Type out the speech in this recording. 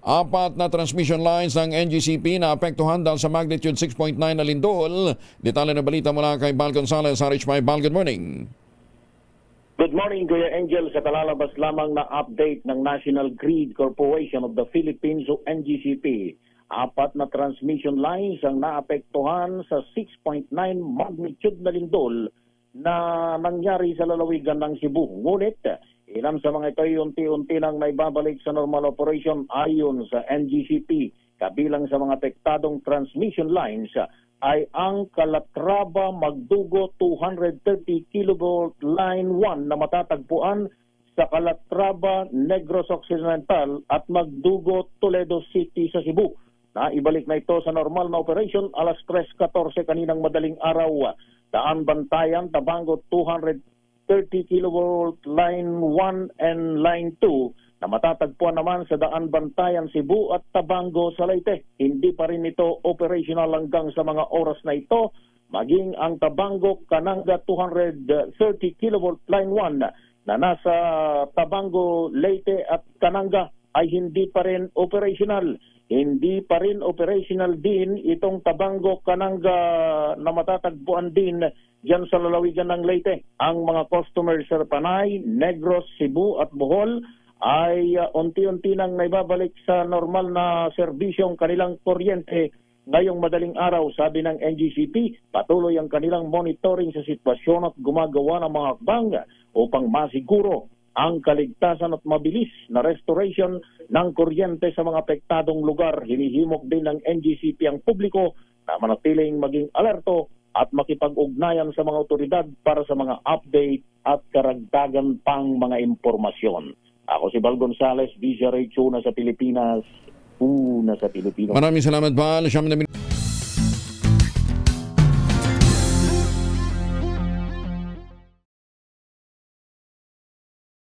Apat na transmission lines ng NGCP na apektuhan dahil sa magnitude 6.9 na lindol. Detalye na balita mula kay Val Gonzalez, RH5. Val, good morning. Good morning, Kuya Angel. Sa kalalabas lamang na update ng National Grid Corporation of the Philippines o NGCP, apat na transmission lines ang naapektuhan sa 6.9 magnitude na lindol na nangyari sa lalawigan ng Cebu. Ngunit, ilan sa mga ito ay unti-unti nang naibabalik sa normal operation ayon sa NGCP. Kabilang sa mga apektadong transmission lines ay ang Calatrava-Magdugo 230 kV Line 1 na matatagpuan sa Calatrava-Negros Occidental at Magdugo-Toledo City sa Cebu. Naibalik na ito sa normal na operation alas 3:14 kaninang madaling araw. Daan Bantayan, Tabango 230 kV Line 1 and Line 2 na matatagpuan naman sa Daan Bantayan, Cebu at Tabango sa Leyte. Hindi pa rin ito operational hanggang sa mga oras na ito. Maging ang Tabango Cananga 230 kV Line 1 na nasa Tabango, Leyte at Cananga ay hindi pa rin operational. Hindi pa rin operational din itong Tabango Cananga na matatagpuan din diyan sa lalawigan ng Leyte. Ang mga customers sa Panay, Negros, Cebu at Bohol ay unti-unti nang naibabalik sa normal na serbisyong kanilang kuryente ngayong madaling araw. Sabi ng NGCP, patuloy ang kanilang monitoring sa sitwasyon at gumagawa ng mga hakbang upang masiguro ang kaligtasan at mabilis na restoration ng kuryente sa mga apektadong lugar. Hinihimok din ng NGCP ang publiko na manatiling maging alerto at makipag-ugnayan sa mga otoridad para sa mga update at karagdagan pang mga impormasyon. Ako si Val Gonzalez, DZRH, una sa Pilipinas, una sa Pilipinas. Maraming salamat, Val.